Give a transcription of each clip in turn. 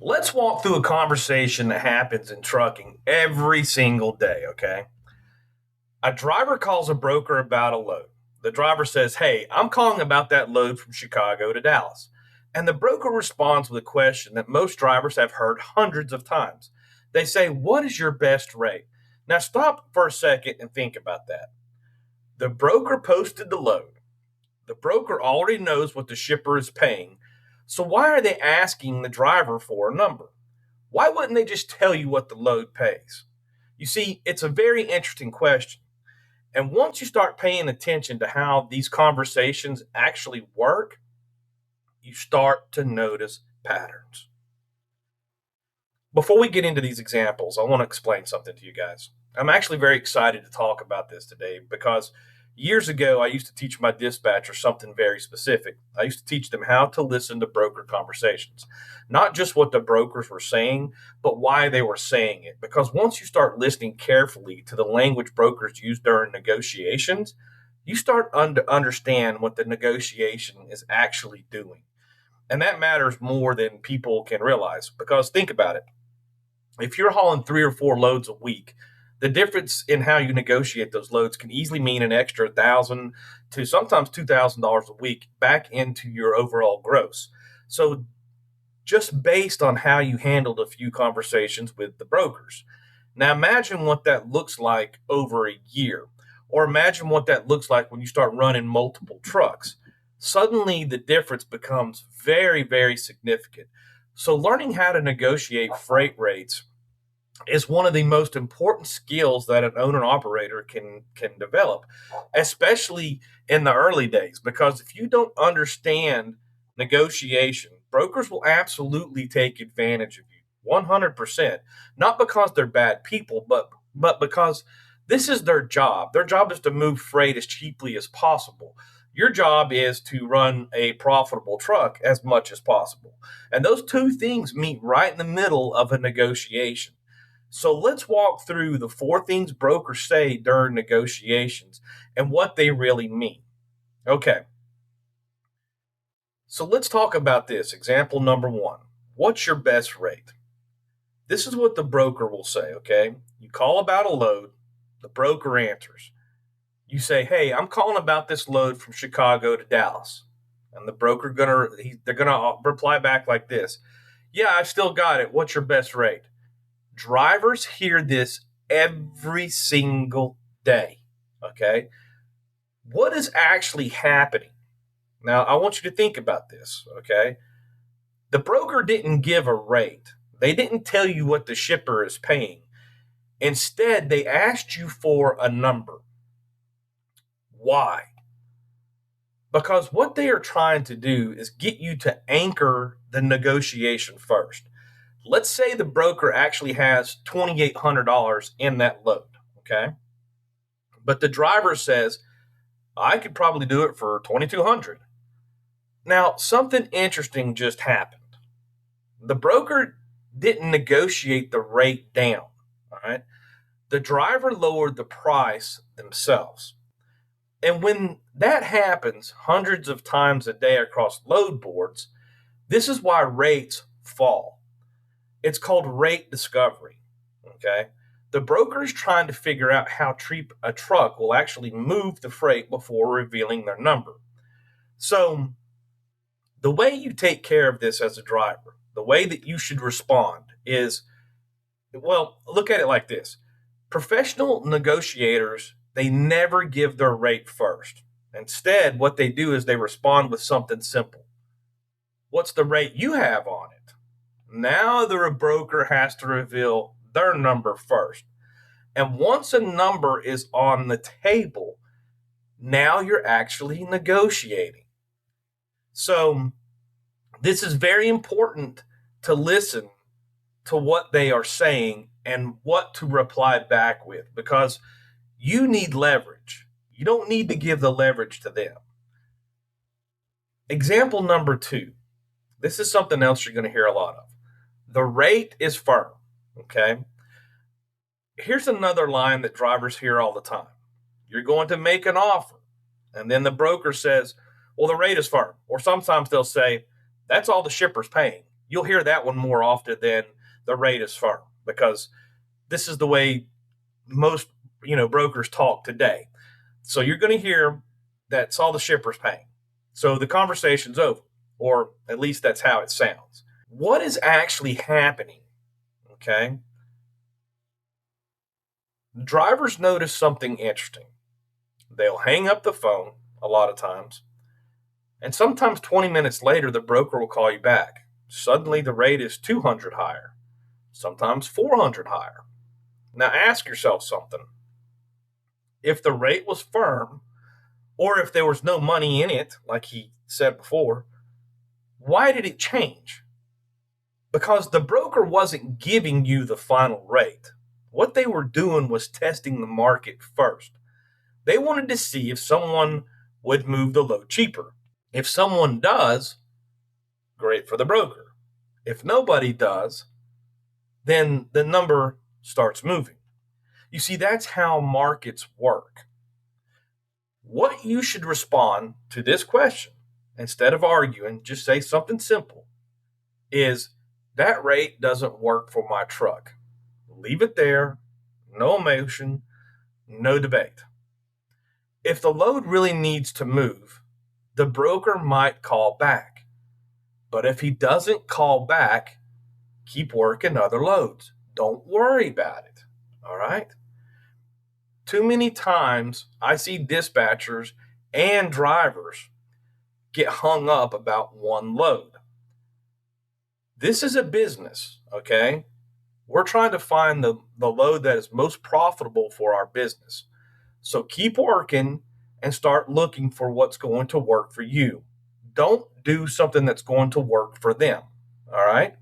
Let's walk through a conversation that happens in trucking every single day, okay? A driver calls a broker about a load. The driver says, "Hey, I'm calling about that load from Chicago to Dallas." And the broker responds with a question that most drivers have heard hundreds of times. They say, "What is your best rate?" Now, stop for a second and think about that. The broker posted the load. The broker already knows what the shipper is paying. So, why are they asking the driver for a number? Why wouldn't they just tell you what the load pays? You see, it's a very interesting question. And once you start paying attention to how these conversations actually work, you start to notice patterns. Before we get into these examples, I want to explain something to you guys. I'm actually very excited to talk about this today because years ago, I used to teach my dispatchers something very specific. I used to teach them how to listen to broker conversations, not just what the brokers were saying, but why they were saying it. Because once you start listening carefully to the language brokers use during negotiations, you start to understand what the negotiation is actually doing. And that matters more than people can realize. Because think about it, if you're hauling 3 or 4 loads a week, the difference in how you negotiate those loads can easily mean an extra $1,000 to sometimes $2,000 a week back into your overall gross. So just based on how you handled a few conversations with the brokers. Now imagine what that looks like over a year, or imagine what that looks like when you start running multiple trucks. Suddenly the difference becomes very, very significant. So learning how to negotiate freight rates is one of the most important skills that an owner operator can develop, especially in the early days. Because if you don't understand negotiation, brokers will absolutely take advantage of you 100%. Not because they're bad people, but because this is their job. Their job is to move freight as cheaply as possible. Your job is to run a profitable truck as much as possible. And those two things meet right in the middle of a negotiation. So let's walk through the 4 things brokers say during negotiations and what they really mean. Okay, so let's talk about this. Example number 1. What's your best rate? This is what the broker will say, okay? You call about a load, the broker answers. You say, "Hey, I'm calling about this load from Chicago to Dallas." And the broker they're gonna reply back like this. "Yeah, I've still got it. What's your best rate?" Drivers hear this every single day. Okay. What is actually happening? Now, I want you to think about this. Okay. The broker didn't give a rate, they didn't tell you what the shipper is paying. Instead, they asked you for a number. Why? Because what they are trying to do is get you to anchor the negotiation first. Let's say the broker actually has $2,800 in that load, okay? But the driver says, "I could probably do it for 2,200." Now, something interesting just happened. The broker didn't negotiate the rate down, all right? The driver lowered the price themselves. And when that happens hundreds of times a day across load boards, this is why rates fall. It's called rate discovery. Okay. The broker is trying to figure out how cheap a truck will actually move the freight before revealing their number. So, the way you take care of this as a driver, the way that you should respond is, well, look at it like this. Professional negotiators, they never give their rate first. Instead, what they do is they respond with something simple. "What's the rate you have on it?" Now the broker has to reveal their number first. And once a number is on the table, now you're actually negotiating. So this is very important to listen to what they are saying and what to reply back with because you need leverage. You don't need to give the leverage to them. Example number 2. This is something else you're going to hear a lot of. The rate is firm. Okay. Here's another line that drivers hear all the time. You're going to make an offer. And then the broker says, "Well, the rate is firm." Or sometimes they'll say, "That's all the shipper's paying." You'll hear that one more often than the rate is firm, because this is the way most brokers talk today. So you're going to hear that's all the shipper's paying. So the conversation's over, or at least that's how it sounds. What is actually happening? Okay. Drivers notice something interesting. They'll hang up the phone a lot of times, and sometimes 20 minutes later, the broker will call you back. Suddenly, the rate is 200 higher, sometimes 400 higher. Now, ask yourself something. If the rate was firm, or if there was no money in it, like he said before, why did it change? Because the broker wasn't giving you the final rate. What they were doing was testing the market first. They wanted to see if someone would move the load cheaper. If someone does, great for the broker. If nobody does, then the number starts moving. You see, that's how markets work. What you should respond to this question, instead of arguing, just say something simple, is that rate doesn't work for my truck. Leave it there, no emotion, no debate. If the load really needs to move, the broker might call back. But if he doesn't call back, keep working other loads. Don't worry about it. All right? Too many times I see dispatchers and drivers get hung up about one load. This is a business, okay? We're trying to find the load that is most profitable for our business. So keep working and start looking for what's going to work for you. Don't do something that's going to work for them. All right?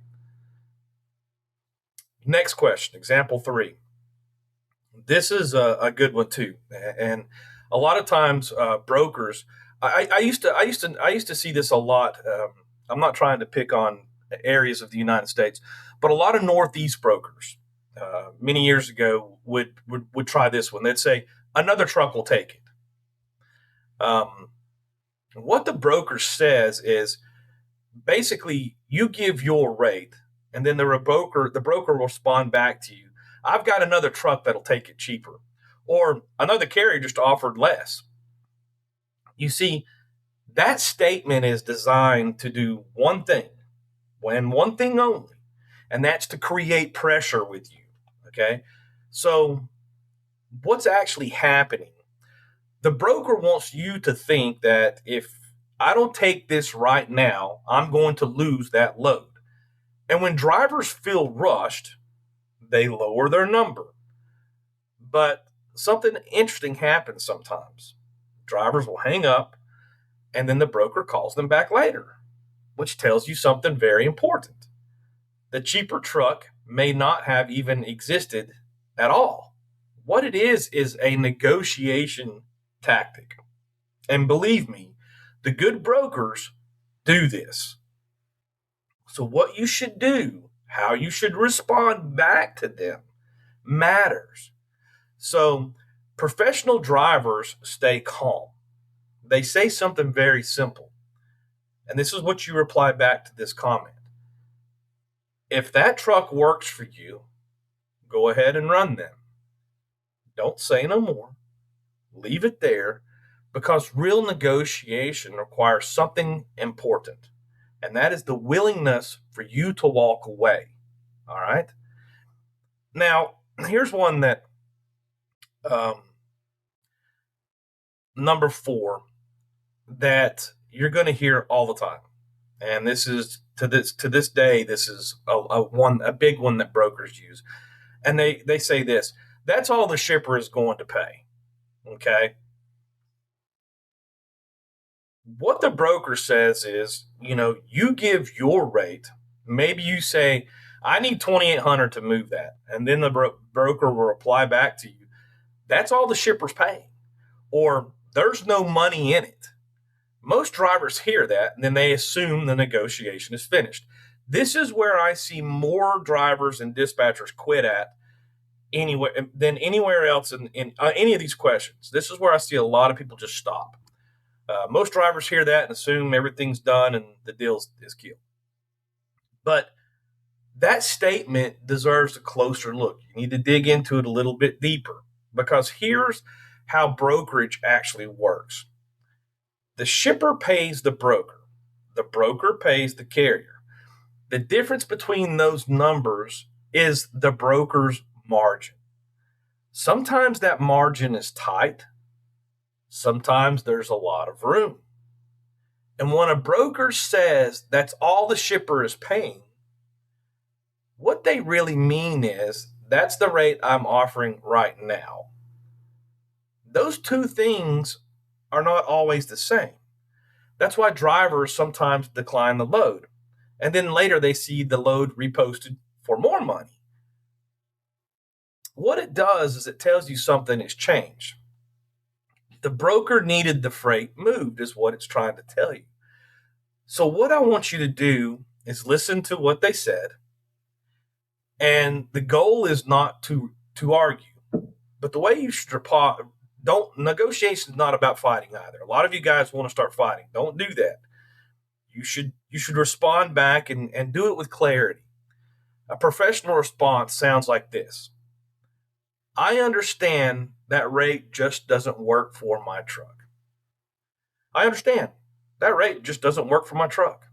Next question, example 3. This is a good one too, and a lot of times brokers. I used to see this a lot. I'm not trying to pick on areas of the United States, but a lot of Northeast brokers many years ago would try this one. They'd say another truck will take it. What the broker says is basically you give your rate, and then the broker will respond back to you. I've got another truck that'll take it cheaper, or another carrier just offered less. You see, that statement is designed to do one thing, and one thing only, and that's to create pressure with you. Okay, so what's actually happening? The broker wants you to think that if I don't take this right now, I'm going to lose that load. And when drivers feel rushed, they lower their number. But something interesting happens sometimes. Drivers will hang up, and then the broker calls them back later, which tells you something very important. The cheaper truck may not have even existed at all. What it is a negotiation tactic. And believe me, the good brokers do this. So, what you should do, how you should respond back to them, matters. So, professional drivers stay calm. They say something very simple. And this is what you reply back to this comment. If that truck works for you, go ahead and run them. Don't say no more. Leave it there, because real negotiation requires something important, and that is the willingness for you to walk away. All right? Now, here's one that number 4 that you're going to hear all the time, and this is to this day, this is a big one that brokers use, and they say this: that's all the shipper is going to pay. Okay. What the broker says is, you give your rate. Maybe you say, I need 2,800 to move that. And then the broker will reply back to you, that's all the shipper's paying. Or there's no money in it. Most drivers hear that and then they assume the negotiation is finished. This is where I see more drivers and dispatchers quit at than anywhere else in any of these questions. This is where I see a lot of people just stop. Most drivers hear that and assume everything's done and the deal is killed. But that statement deserves a closer look. You need to dig into it a little bit deeper because here's how brokerage actually works. The shipper pays the broker pays the carrier. The difference between those numbers is the broker's margin. Sometimes that margin is tight, sometimes there's a lot of room. And when a broker says that's all the shipper is paying, what they really mean is that's the rate I'm offering right now. Those two things are not always the same. That's why drivers sometimes decline the load. And then later they see the load reposted for more money. What it does is it tells you something has changed. The broker needed the freight moved, is what it's trying to tell you. So, what I want you to do is listen to what they said. And the goal is not to argue, but the way you should don't negotiation is not about fighting either. A lot of you guys want to start fighting. Don't do that. You should respond back and do it with clarity. A professional response sounds like this: I understand that rate just doesn't work for my truck. I understand that rate just doesn't work for my truck.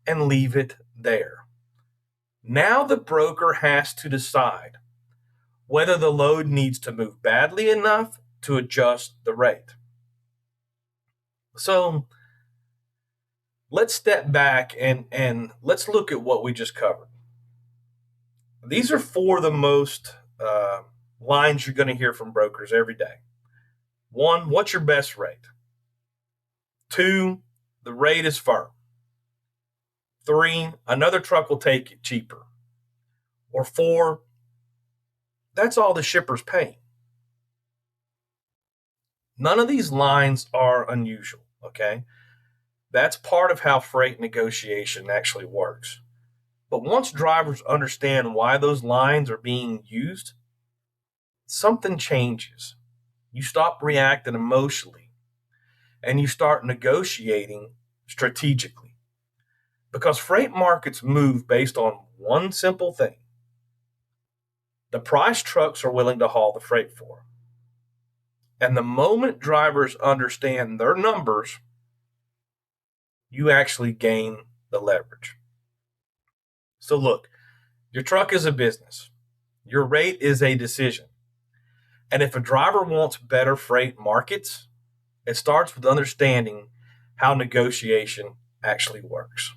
And leave it there. Now the broker has to decide whether the load needs to move badly enough to adjust the rate. So let's step back and let's look at what we just covered. These are four of the most lines you're going to hear from brokers every day. One, what's your best rate? Two, the rate is firm. Three, another truck will take it cheaper. Or four, that's all the shipper's paying. None of these lines are unusual, okay? That's part of how freight negotiation actually works. But once drivers understand why those lines are being used, something changes. You stop reacting emotionally and you start negotiating strategically. Because freight markets move based on one simple thing: the price trucks are willing to haul the freight for. And the moment drivers understand their numbers, you actually gain the leverage. So, look, your truck is a business, your rate is a decision. And if a driver wants better freight markets, it starts with understanding how negotiation actually works.